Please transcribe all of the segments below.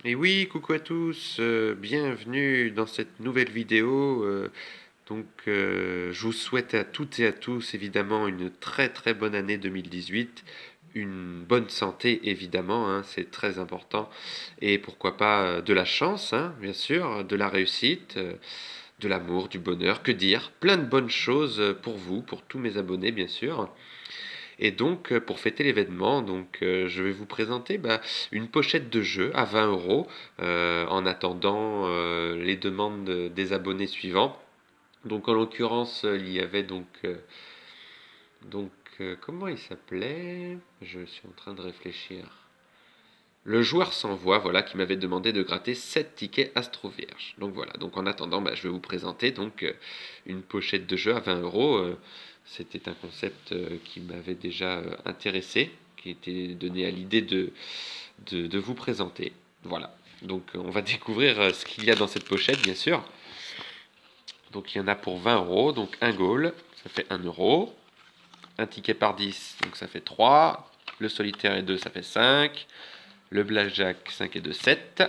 Et oui, coucou à tous, bienvenue dans cette nouvelle vidéo. Je vous souhaite à toutes et à tous évidemment une très très bonne année 2018, une bonne santé évidemment, hein, c'est très important, et pourquoi pas de la chance, hein, bien sûr, de la réussite, de l'amour, du bonheur, que dire, plein de bonnes choses pour vous, pour tous mes abonnés bien sûr. Et pour fêter l'événement, je vais vous présenter une pochette de jeu à 20 euros en attendant les demandes des abonnés suivants. En l'occurrence, il y avait comment il s'appelait? Je suis en train de réfléchir. Le joueur sans voix, voilà, qui m'avait demandé de gratter 7 tickets Astro Vierge. Donc voilà, donc en attendant, je vais vous présenter une pochette de jeu à 20 euros. C'était un concept qui m'avait déjà intéressé, qui était donné à l'idée de vous présenter. Voilà, on va découvrir ce qu'il y a dans cette pochette, bien sûr. Donc il y en a pour 20 euros, donc un goal, ça fait 1 euro. Un ticket par 10, donc ça fait 3. Le solitaire et 2, ça fait 5. Le blackjack, 5 et 2, 7.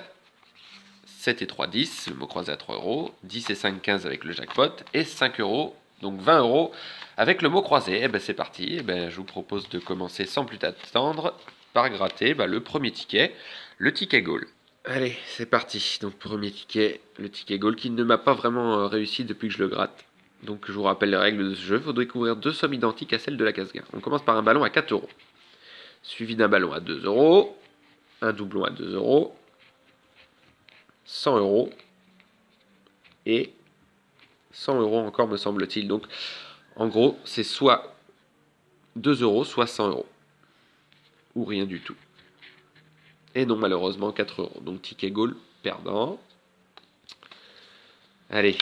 7 et 3, 10. Le mot croisé à 3 euros. 10 et 5, 15 avec le jackpot. Et 5 euros, donc 20 euros avec le mot croisé. Et ben c'est parti. Et ben, je vous propose de commencer sans plus attendre par gratter le premier ticket, le ticket goal. Allez, c'est parti. Donc premier ticket, le ticket goal qui ne m'a pas vraiment réussi depuis que je le gratte. Donc je vous rappelle les règles de ce jeu. Il faudrait couvrir deux sommes identiques à celles de la casse-gain. On commence par un ballon à 4 euros, suivi d'un ballon à 2 euros, un doublon à 2 euros, 100 euros et 100 euros encore me semble-t-il. Donc en gros c'est soit 2 euros, soit 100 euros. Ou rien du tout. Et non malheureusement 4 euros. Donc ticket goal perdant. Allez,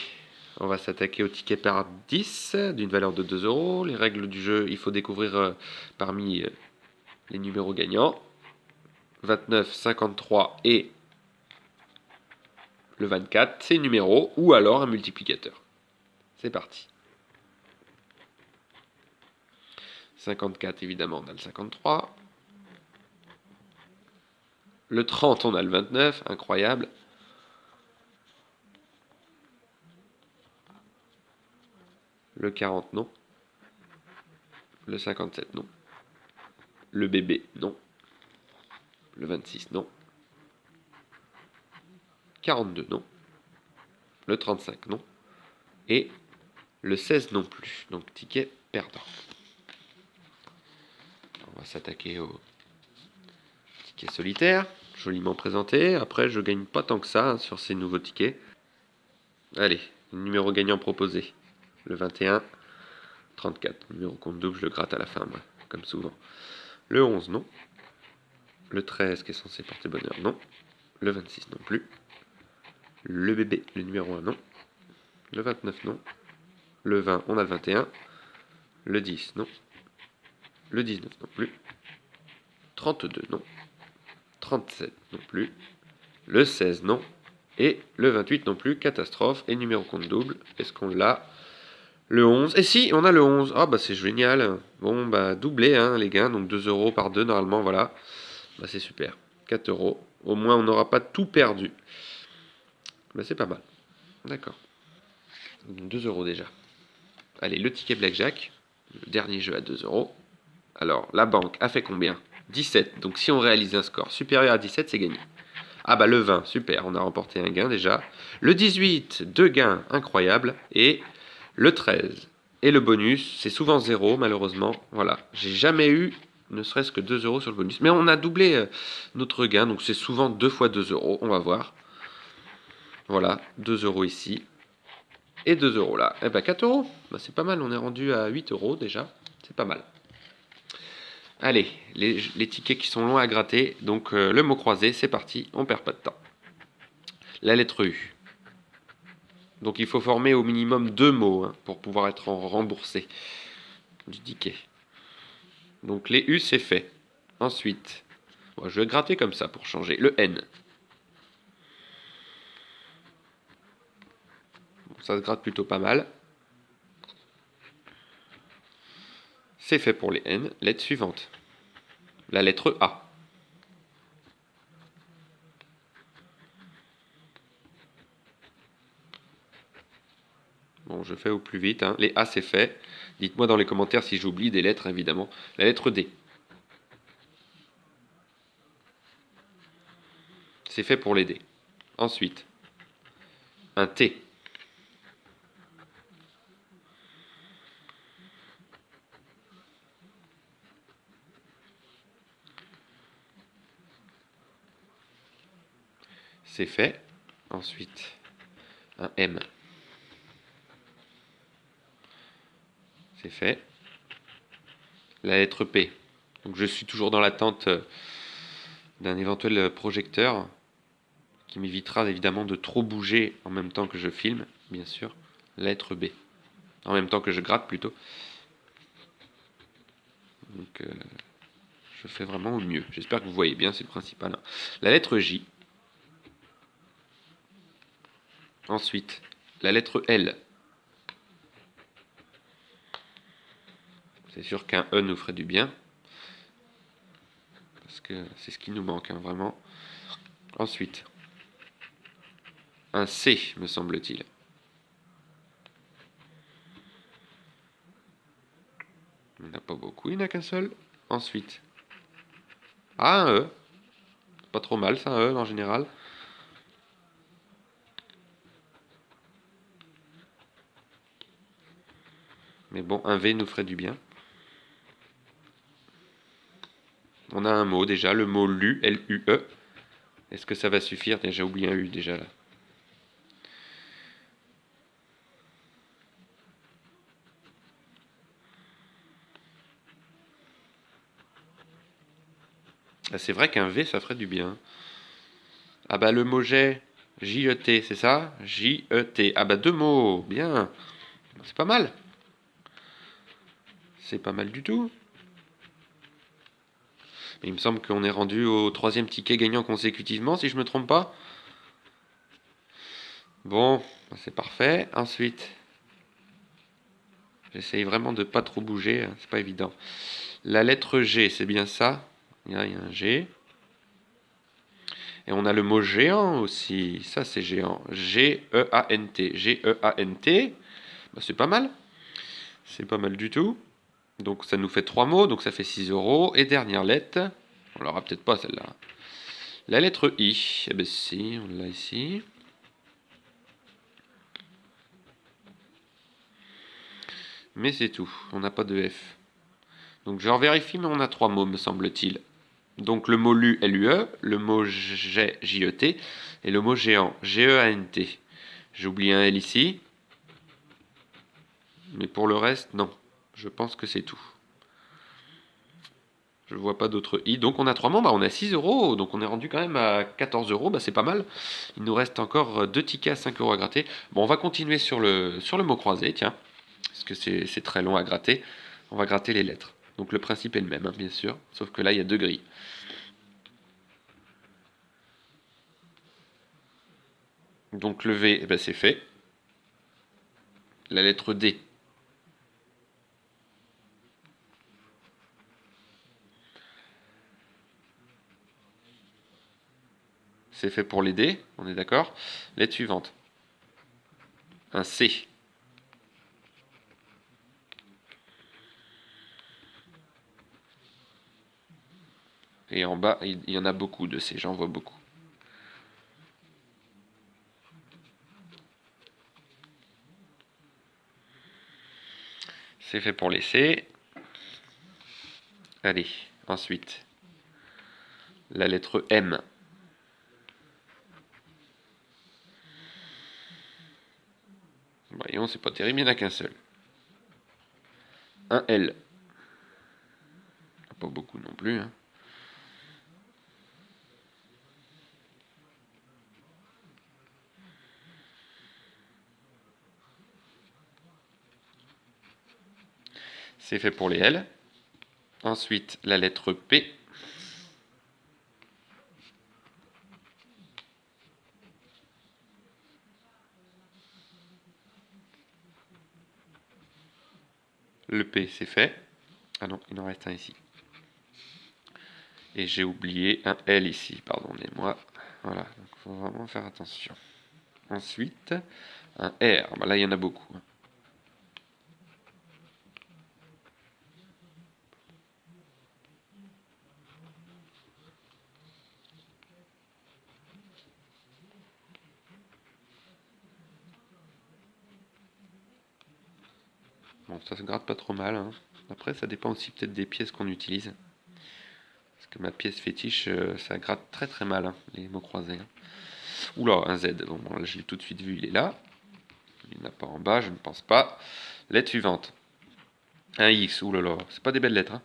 on va s'attaquer au ticket par 10 d'une valeur de 2 euros. Les règles du jeu, il faut découvrir parmi les numéros gagnants. 29, 53 et le 24, c'est numéro ou alors un multiplicateur. C'est parti. 54, évidemment, on a le 53. Le 30, on a le 29, incroyable. Le 40, non. Le 57, non. Le bébé, non. Le 26, non. 42, non. Le 35, non. Et le 16 non plus. Donc ticket perdant. On va s'attaquer au ticket solitaire. Joliment présenté. Après, je gagne pas tant que ça hein, sur ces nouveaux tickets. Allez, numéro gagnant proposé. Le 21, 34. Numéro compte double, je le gratte à la fin, moi, comme souvent. Le 11, non. Le 13, qui est censé porter bonheur, non. Le 26, non plus. Le bébé, le numéro 1, non. Le 29, non. Le 20, on a le 21. Le 10, non. Le 19, non plus. 32, non. 37, non plus. Le 16, non. Et le 28 non plus, catastrophe. Et numéro compte double, est-ce qu'on l'a? Le 11. Et si, on a le 11. Ah bah c'est génial. Bon bah doublé hein les gains, donc 2 euros par 2 normalement, voilà. Bah c'est super. 4 euros. Au moins on n'aura pas tout perdu. Bah c'est pas mal. D'accord. 2 euros déjà. Allez, le ticket Blackjack. Le dernier jeu à 2 euros. Alors, la banque a fait combien? 17. Donc si on réalise un score supérieur à 17, c'est gagné. Ah bah le 20, super, on a remporté un gain déjà. Le 18, deux gains, incroyable. Et le 13. Et le bonus, c'est souvent 0 malheureusement. Voilà, j'ai jamais eu ne serait-ce que 2 euros sur le bonus. Mais on a doublé notre gain, donc c'est souvent 2 fois 2 euros, on va voir. Voilà, 2 euros ici. Et 2 euros là. Eh ben 4 euros, bah, c'est pas mal, on est rendu à 8 euros déjà. C'est pas mal. Allez, les tickets qui sont longs à gratter. Donc le mot croisé, c'est parti, on perd pas de temps. La lettre U. Donc il faut former au minimum 2 mots hein, pour pouvoir être remboursé du ticket. Donc les U, c'est fait. Ensuite, bon, je vais gratter comme ça pour changer. Le N. Bon, ça se gratte plutôt pas mal. C'est fait pour les N. Lettre suivante. La lettre A. Bon, je fais au plus vite, hein. Les A, c'est fait. Dites-moi dans les commentaires si j'oublie des lettres, évidemment. La lettre D. C'est fait pour les D. Ensuite, un T. C'est fait. Ensuite, un M. C'est fait. La lettre P. Donc je suis toujours dans l'attente d'un éventuel projecteur qui m'évitera évidemment de trop bouger en même temps que je filme, bien sûr. La lettre B. En même temps que je gratte plutôt. Donc je fais vraiment au mieux. J'espère que vous voyez bien, c'est le principal. La lettre J. Ensuite, la lettre L. C'est sûr qu'un E nous ferait du bien. Parce que c'est ce qui nous manque, hein, vraiment. Ensuite, un C, me semble-t-il. Il n'y en a pas beaucoup, il n'y en a qu'un seul. Ensuite, un E. Pas trop mal, ça, un E en général. Mais bon, un V nous ferait du bien. On a un mot déjà, le mot LU, L-U-E. Est-ce que ça va suffire? J'ai oublié un U déjà là. Ah, c'est vrai qu'un V, ça ferait du bien. Ah bah le mot jet, J-E-T, c'est ça? J-E-T. Ah bah deux mots, bien. C'est pas mal. C'est pas mal du tout. Mais il me semble qu'on est rendu au troisième ticket gagnant consécutivement, si je me trompe pas. Bon, c'est parfait. Ensuite, j'essaye vraiment de pas trop bouger, hein, c'est pas évident. La lettre G, c'est bien ça? Il y a un G. Et on a le mot géant aussi. Ça, c'est géant. G-E-A-N-T. G-E-A-N-T. Bah, c'est pas mal. C'est pas mal du tout. Donc ça nous fait 3 mots, donc ça fait 6 euros. Et dernière lettre, on l'aura peut-être pas celle-là. La lettre I, eh ben si, on l'a ici. Mais c'est tout, on n'a pas de F. Donc je vérifie, mais on a 3 mots, me semble-t-il. Donc le mot lu, L-U-E, le mot jet, J-E-T, et le mot géant, G-E-A-N-T. J'ai oublié un L ici. Mais pour le reste, non. Je pense que c'est tout. Je vois pas d'autres i. Donc on a 3 membres, on a 6 euros. Donc on est rendu quand même à 14 euros. Bah, c'est pas mal. Il nous reste encore 2 tickets à 5 euros à gratter. Bon, on va continuer sur le mot croisé, tiens. Parce que c'est très long à gratter. On va gratter les lettres. Donc le principe est le même, hein, bien sûr. Sauf que là, il y a 2 grilles. Donc le V, eh ben, c'est fait. La lettre D. C'est fait pour les D, on est d'accord. Lettre suivante. Un C. Et en bas, il y en a beaucoup de C, j'en vois beaucoup. C'est fait pour les C. Allez, ensuite, la lettre M. Voyons, c'est pas terrible, il n'y en a qu'un seul. Un L. Pas beaucoup non plus, hein. C'est fait pour les L. Ensuite, la lettre P. Le P, c'est fait. Ah non, il en reste un ici. Et j'ai oublié un L ici, pardonnez-moi. Voilà, donc il faut vraiment faire attention. Ensuite, un R. Bah là, il y en a beaucoup, hein. Bon, ça se gratte pas trop mal, hein. Après, ça dépend aussi peut-être des pièces qu'on utilise. Parce que ma pièce fétiche, ça gratte très très mal, hein, les mots croisés, hein. Oula, un Z. Bon, là, je l'ai tout de suite vu, il est là. Il n'y en a pas en bas, je ne pense pas. Lettre suivante. Un X, oulala, c'est pas des belles lettres, hein.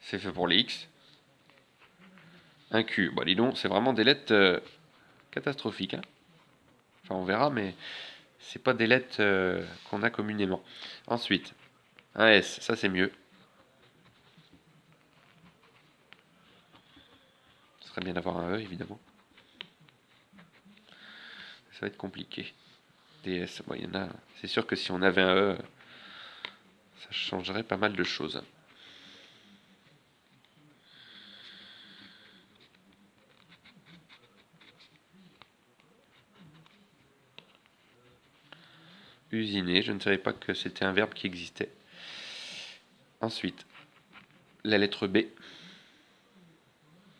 C'est fait pour les X. Un Q, bah dis donc, c'est vraiment des lettres catastrophiques, hein. Enfin, on verra, mais c'est pas des lettres qu'on a communément. Ensuite, un S, ça c'est mieux. Ce serait bien d'avoir un E, évidemment. Ça va être compliqué. Des S, bon, il y en a. C'est sûr que si on avait un E, ça changerait pas mal de choses. Usiner, je ne savais pas que c'était un verbe qui existait. Ensuite, la lettre B.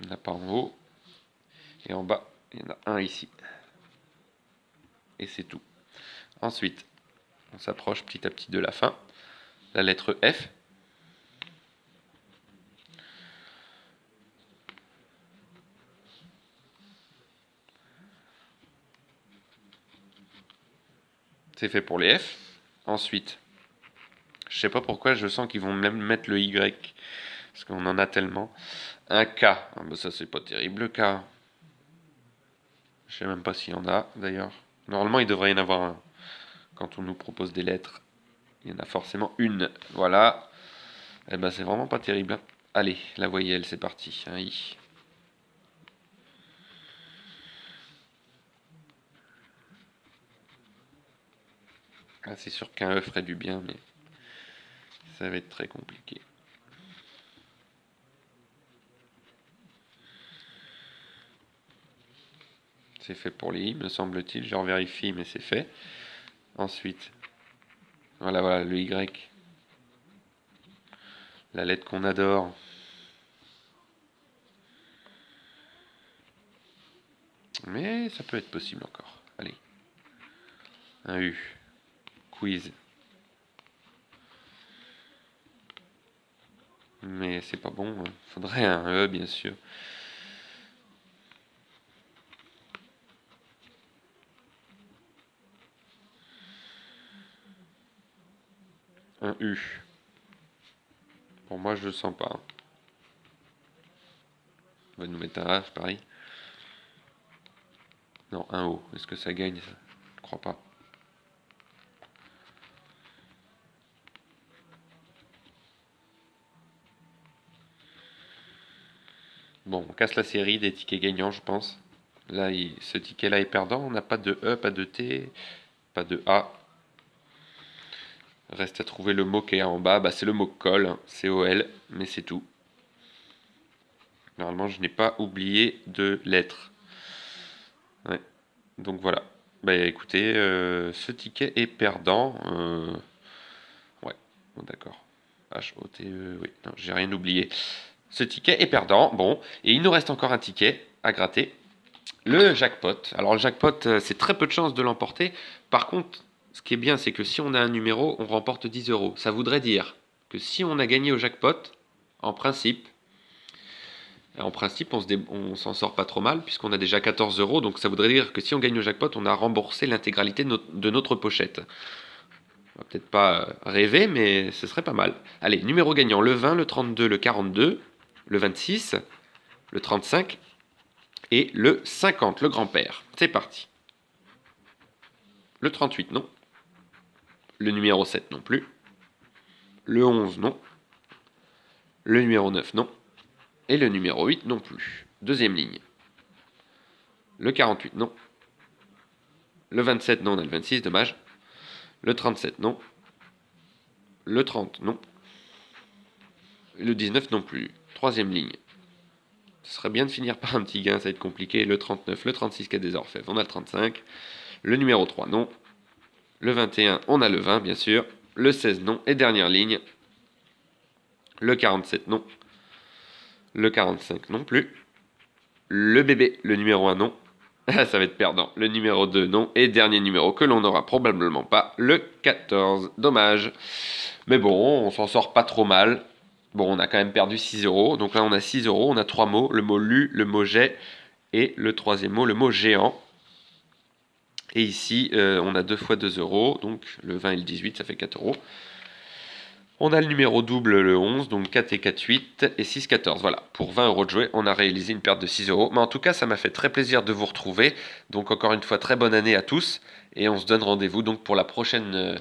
Il n'y en a pas en haut. Et en bas, il y en a un ici. Et c'est tout. Ensuite, on s'approche petit à petit de la fin. La lettre F. C'est fait pour les F. Ensuite, je sais pas pourquoi, je sens qu'ils vont même mettre le Y. Parce qu'on en a tellement. Un K. Ah, bah ça, c'est pas terrible, le K. Je sais même pas s'il y en a, d'ailleurs. Normalement, il devrait y en avoir un. Quand on nous propose des lettres, il y en a forcément une. Voilà. Eh ben, c'est vraiment pas terrible, hein. Allez, la voyelle, c'est parti. Un I. Ah, c'est sûr qu'un E ferait du bien, mais ça va être très compliqué. C'est fait pour les I, me semble-t-il. Je vérifie, mais c'est fait. Ensuite, voilà, le Y. La lettre qu'on adore. Mais ça peut être possible encore. Allez. Un U. Quiz. Mais c'est pas bon, hein. Faudrait un E, bien sûr. Un U. Pour moi, je le sens pas, hein. On va nous mettre un A, c'est pareil. Non, un O. Est-ce que ça gagne, ça? Je crois pas. Bon, on casse la série des tickets gagnants, je pense. Là, ce ticket-là est perdant. On n'a pas de E, pas de T, pas de A. Reste à trouver le mot qui est en bas. Bah, c'est le mot col, hein. C-O-L, mais c'est tout. Normalement, je n'ai pas oublié de lettres. Ouais. Donc voilà. Bah écoutez, ce ticket est perdant. Ouais, bon, d'accord. H-O-T-E, oui, non, j'ai rien oublié. Ce ticket est perdant. Bon, et il nous reste encore un ticket à gratter. Le jackpot. Alors le jackpot, c'est très peu de chances de l'emporter. Par contre, ce qui est bien, c'est que si on a un numéro, on remporte 10 euros. Ça voudrait dire que si on a gagné au jackpot, en principe, on s'en sort pas trop mal, puisqu'on a déjà 14 euros. Donc ça voudrait dire que si on gagne au jackpot, on a remboursé l'intégralité de notre pochette. On va peut-être pas rêver, mais ce serait pas mal. Allez, numéro gagnant, le 20, le 32, le 42, le 26, le 35 et le 50, le grand-père. C'est parti. Le 38, non. Le numéro 7, non plus. Le 11, non. Le numéro 9, non. Et le numéro 8, non plus. Deuxième ligne. Le 48, non. Le 27, non. On a le 26, dommage. Le 37, non. Le 30, non. Le 19, non plus. Troisième ligne. Ce serait bien de finir par un petit gain, ça va être compliqué. Le 39, le 36 qui a des orfèvres, on a le 35. Le numéro 3, non. Le 21, on a le 20, bien sûr. Le 16, non. Et dernière ligne. Le 47, non. Le 45, non plus. Le bébé, le numéro 1, non. Ça va être perdant. Le numéro 2, non. Et dernier numéro que l'on n'aura probablement pas, le 14. Dommage. Mais bon, on s'en sort pas trop mal. Bon, on a quand même perdu 6 euros. Donc là, on a 6 euros. On a 3 mots. Le mot lu, le mot jet. Et le troisième mot, le mot géant. Et ici, on a 2 fois 2 euros. Donc le 20 et le 18, ça fait 4 euros. On a le numéro double, le 11, donc 4 et 4, 8 et 6, 14. Voilà, pour 20 euros de jouer, on a réalisé une perte de 6 euros. Mais en tout cas, ça m'a fait très plaisir de vous retrouver. Donc encore une fois, très bonne année à tous. Et on se donne rendez-vous donc pour la prochaine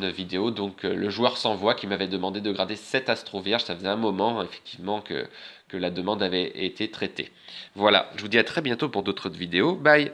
vidéo. Donc le joueur sans voix qui m'avait demandé de grader 7 Astro Vierge. Ça faisait un moment, effectivement, que la demande avait été traitée. Voilà, je vous dis à très bientôt pour d'autres vidéos. Bye!